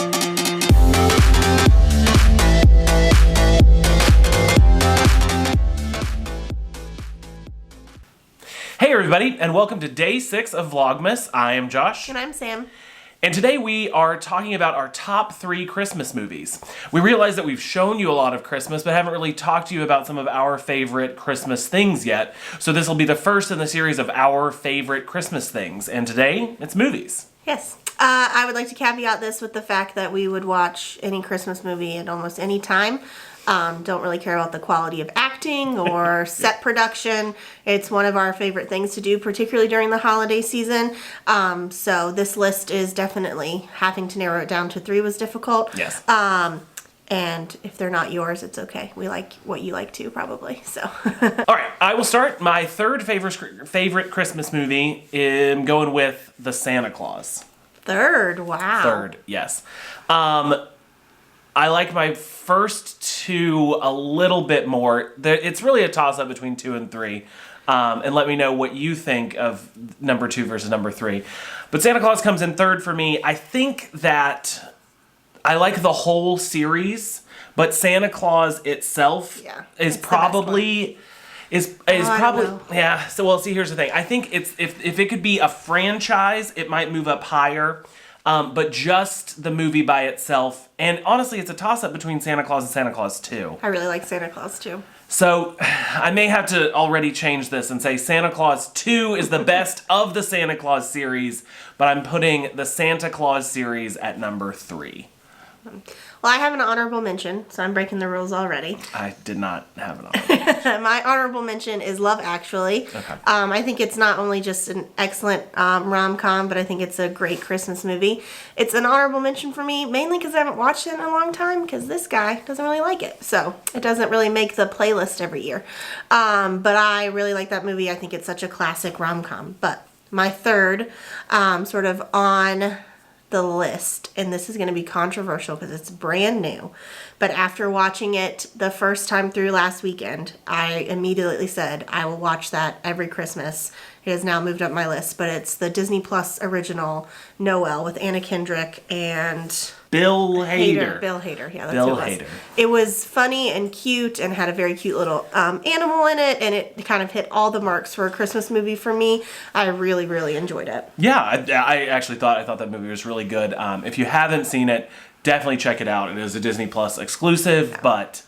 Hey everybody, and welcome to day 6 of Vlogmas. I am Josh. And I'm Sam. And today we are talking about our top 3 Christmas movies. We realize that we've shown you a lot of Christmas, but haven't really talked to you about some of our favorite Christmas things yet. So this will be the first in the series of our favorite Christmas things. And today, it's movies. Yes. I would like to caveat this with the fact that we would watch any Christmas movie at almost any time. Don't really care about the quality of acting or set production. It's one of our favorite things to do, particularly during the holiday season. So this list is definitely, having to narrow it down to 3 was difficult. Yes. And if they're not yours, it's okay. We like what you like too, probably. So. All right, I will start. My third favorite Christmas movie is going with The Santa Claus. Third, wow. Third, yes. I like my first 2 a little bit more. It's really a toss-up between 2 and 3. And let me know what you think of number 2 versus number 3. But Santa Claus comes in third for me. I think that I like the whole series, but Santa Claus itself is probably... yeah. So, well, see, here's the thing. I think it's if it could be a franchise, it might move up higher. But just the movie by itself, and honestly, it's a toss-up between Santa Claus and Santa Claus 2. I really like Santa Claus too. So, I may have to already change this and say Santa Claus 2 is the best of the Santa Claus series, but I'm putting the Santa Claus series at number 3. Well, I have an honorable mention, so I'm breaking the rules already. I did not have an honorable mention. My honorable mention is Love Actually. Okay. I think it's not only just an excellent rom-com, but I think it's a great Christmas movie. It's an honorable mention for me, mainly because I haven't watched it in a long time, because this guy doesn't really like it. So it doesn't really make the playlist every year. But I really like that movie. I think it's such a classic rom-com. But my third, sort of on the list, and this is going to be controversial because it's brand new, but after watching it the first time through last weekend, I immediately said I will watch that every Christmas. It has now moved up my list, but it's the Disney Plus original Noelle with Anna Kendrick and Bill Hader. Bill Hader, yeah, that's Bill who it was. Hader. It was funny and cute and had a very cute little animal in it, and it kind of hit all the marks for a Christmas movie for me. I really, really enjoyed it. Yeah, I actually thought that movie was really good. If you haven't seen it, definitely check it out. It is a Disney Plus exclusive, but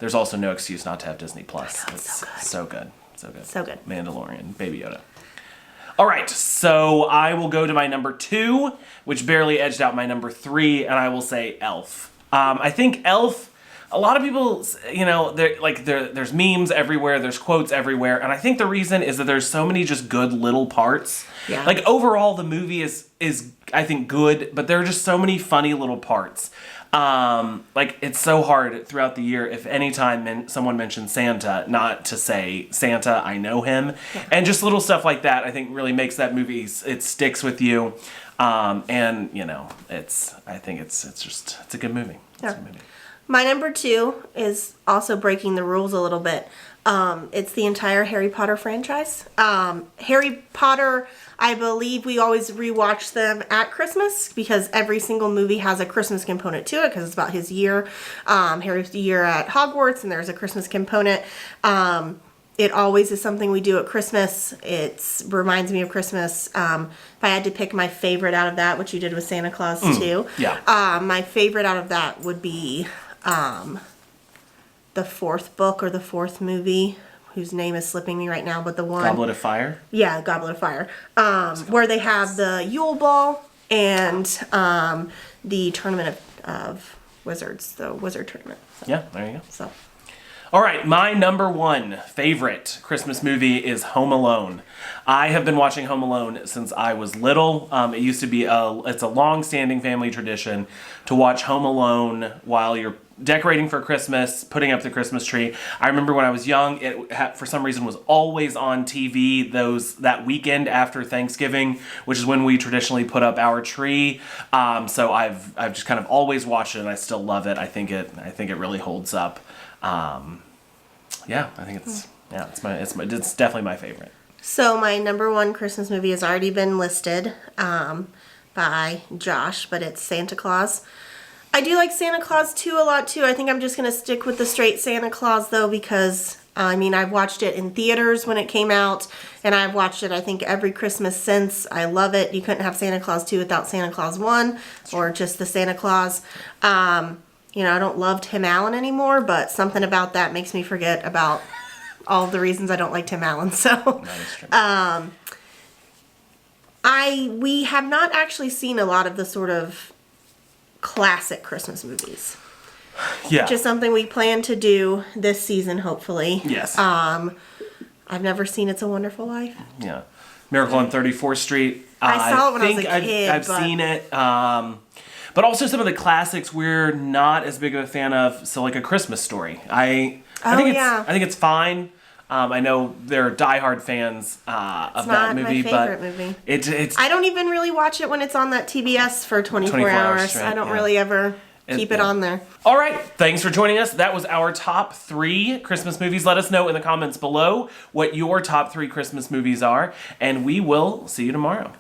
there's also no excuse not to have Disney Plus. It's so good. So good. So good. Mandalorian, Baby Yoda. All right, so I will go to my number 2, which barely edged out my number 3, and I will say Elf. I think Elf, a lot of people, you know, there's memes everywhere, there's quotes everywhere, and I think the reason is that there's so many just good little parts. Yeah. Like, overall, the movie is I think, good, but there are just so many funny little parts. Like, it's so hard throughout the year, if any time someone mentions Santa, not to say, Santa, I know him. Yeah. And just little stuff like that, I think, really makes that movie, it sticks with you. And, you know, I think it's a good movie. It's a good movie. My number 2 is also breaking the rules a little bit. It's the entire Harry Potter franchise. Harry Potter, I believe we always rewatch them at Christmas because every single movie has a Christmas component to it because it's about his year, Harry's year at Hogwarts, and there's a Christmas component. It always is something we do at Christmas. It reminds me of Christmas. If I had to pick my favorite out of that, which you did with Santa Claus too, my favorite out of that would be the 4th book or the 4th movie, whose name is slipping me right now, but the one... Goblet of Fire? Yeah, Goblet of Fire. Where they have the Yule Ball and the Tournament of Wizards, the Wizard Tournament. So, yeah, there you go. So. All right, my number 1 favorite Christmas movie is Home Alone. I have been watching Home Alone since I was little. It used to be it's a long-standing family tradition to watch Home Alone while you're decorating for Christmas, putting up the Christmas tree. I remember when I was young, it for some reason was always on TV that weekend after Thanksgiving, which is when we traditionally put up our tree. So I've just kind of always watched it, and I still love it. I think it really holds up. Yeah, I think it's definitely my favorite. So my number 1 Christmas movie has already been listed by Josh, but it's Santa Claus. I do like Santa Claus 2 a lot too. I think I'm just going to stick with the straight Santa Claus though, because I mean, I've watched it in theaters when it came out, and I've watched it, I think, every Christmas since. I love it. You couldn't have Santa Claus 2 without Santa Claus 1, or just the Santa Claus. You know, I don't love Tim Allen anymore, but something about that makes me forget about all of the reasons I don't like Tim Allen. So, we have not actually seen a lot of the sort of classic Christmas movies. Yeah. Which is something we plan to do this season, hopefully. Yes. I've never seen It's a Wonderful Life. Yeah. Miracle on 34th Street. I saw it when I was a kid. I've seen it. But also some of the classics we're not as big of a fan of. So like A Christmas Story. I think it's fine. I know there are diehard fans of that movie, it's not my favorite movie. It's I don't even really watch it when it's on that TBS for 24 hours. Straight, I don't really ever keep it on there. All right. Thanks for joining us. That was our top 3 Christmas movies. Let us know in the comments below what your top 3 Christmas movies are, and we will see you tomorrow.